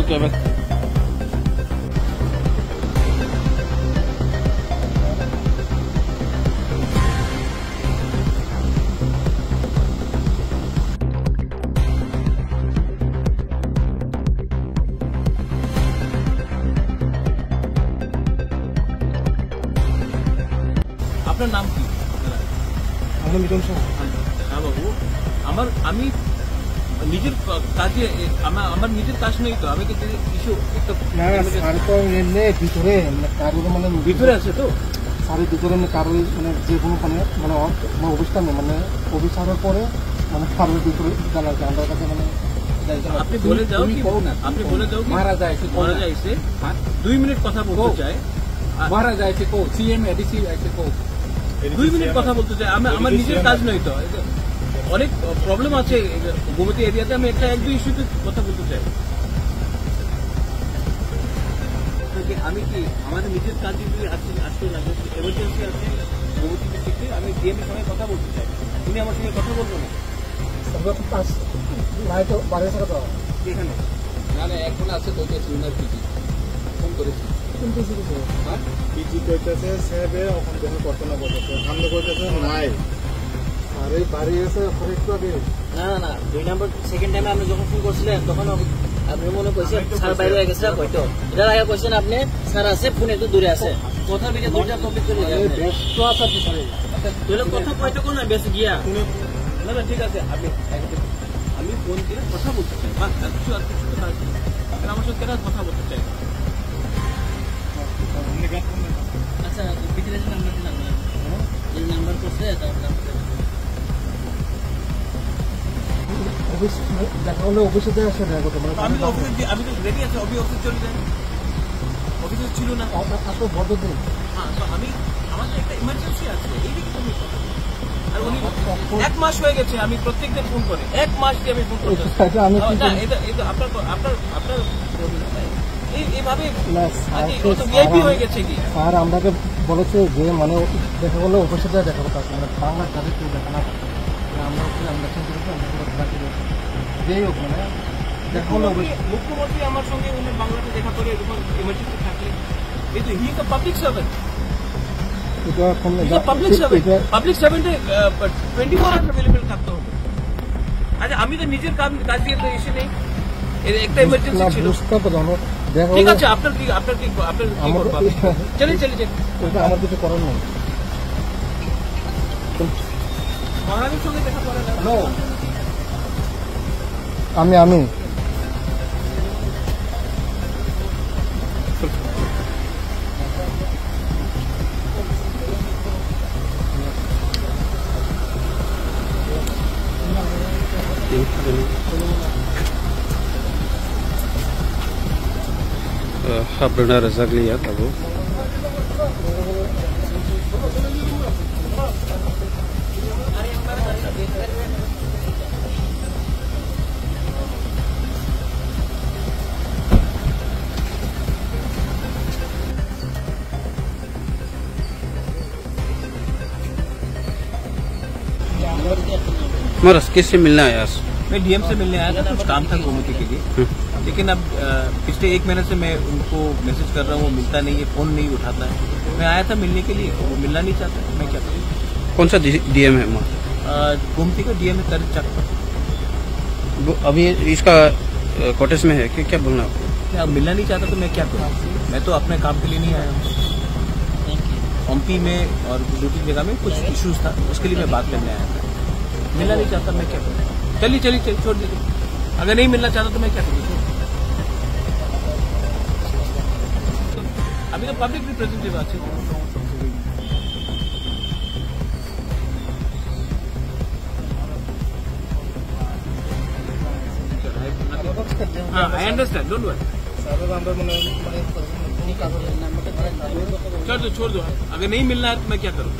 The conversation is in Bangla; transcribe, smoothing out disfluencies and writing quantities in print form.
কেবল আপনার নাম কি? আমার মিটন শাহ। হ্যাঁ বাবু, আমি নিজের কাজে আমার নিজের কাজ নেই তো, আমি কিন্তু কিছু ভিতরে কারোর মানে ভিতরে আছে তো স্যারের ভিতরে কারোর মানে যে কোনো মানে অবস্থা নেই, মানে অফিসারের পরে মানে কারোর ভিতরে জানা যায় আমার কাছে মানে আপনি বলে যাও আপনি বলে যাও মারা যাইছে 2 মিনিট কথা বলতে চাই, মারা যাইছে কো সিএম এডিসি আছে কো 2 মিনিট কথা বলতে চাই। আমার নিজের কাজ নয় তো, অনেক প্রবলেম আছে গোমতী এরিয়াতে, আমি একটা 1-2 ইস্যুতে কথা বলতে চাই। আমি কি আমাদের নিজের কাজ যদি আসতে লাগে, এমার্জেন্সি আছে গোমতী ডিস্ট্রিক্টে, আমি ডিএম এর সঙ্গে কথা বলতে চাই, তুমি আমার সঙ্গে কথা বলবো না এখানে? না এখন আছে তো পিজি ফোন করেছি পিজি কইতেছে সাহেবে ওখান থেকে কল্পনা করতেছে সামনে কইতেছে নাই আর এই বাড়ি এসে একটু আগে না 2 নম্বর সেকেন্ড টাইমে আপনি যখন ফোন করছিলেন তখন আপনি মনে করছেন স্যার বাইরে হয়ে গেছে হয়তো, এটার আগে কইছেন আপনি স্যার আছে ফোন একটু দূরে আছে, কথার ভিতরে দুইটা কমপ্লিট করে দেন। ব্যস্ত আছে তাহলে কথা কয়টা কোন না বেশি গিয়া না ঠিক আছে, আমি ফোন দিয়ে কথা বলতে চাই, বাস আর কিছু আমার সঙ্গে কথা বলতে চাই। আচ্ছা ভিতরে যে নাম্বার দিলাম না এই নাম্বার করছে দেখা হলে অফিসে আসে আমি তো রেডি আছি, অফিস চলে যাই, অফিসে ছিল না আসলে বড় দিন। হ্যাঁ তো আমার একটা ইমার্জেন্সি আছে, এইদিকে তুমি আর উনি 1 মাস হয়ে গেছে, আমি প্রত্যেকদিন ফোন করে 1 মাস দিয়ে আমি ফোন করছি আপনার এইভাবে ভিআইপি হয়ে গেছে কি? স্যার আমাকে বলেছে যে মানে দেখা গেলে অফিসে দেখা কথা মানে বাংলা যাদের কেউ দেখা না আমরা যেই হোক মানে দেখা হলে মুখ্যমন্ত্রী আমার সঙ্গে উনি বাংলাতে দেখা করে এরকম ইমার্জেন্সি থাকলে এই তো হি তো পাবলিক সার্ভেন্ট, পাবলিক সার্ভেন্টে 24 আওয়ার অ্যাভেলেবল থাকতে হবে। আচ্ছা আমি তো নিজের কাজ দিয়ে তো এসে নেই, একটা ইমার্জেন্সি ছিল, ঠিক আছে আপনার কি চলে আমার কিছু করার নেই। মহারানীর সঙ্গে দেখা করে না আমি Benar Razak lihat Abu. मरस किससे मिलना है यार? मैं डीएम से मिलने आया था, कुछ काम था गोमती के लिए, लेकिन अब पिछले 1 महीने से मैं उनको मैसेज कर रहा हूँ, वो मिलता नहीं है, फोन नहीं उठाता है। मैं आया था मिलने के लिए, वो मिलना नहीं चाहता, मैं क्या करूँ? कौन सा डीएम है वहाँ? गोमती का डीएम है तरज चक पर। अभी इसका कोटेस में है क्या बोलना आपको? क्या मिलना नहीं चाहता तो मैं क्या करूँ? मैं तो अपने काम के लिए नहीं आया हूँ, एमपी में और 2-3 जगह में कुछ इश्यूज था, उसके लिए मैं बात करने आया था। मिलना नहीं चाहता मैं क्या करूँ? चलिए छोड़ दीजिए, अगर नहीं मिलना चाहता तो मैं क्या करूँ? अभी तो पब्लिक रिप्रेजेंटेटिव আছে। हाँ आई अंडरस्टैंड, डोंट वरी। छोड़ दो, अगर नहीं मिलना है तो मैं क्या करूँ?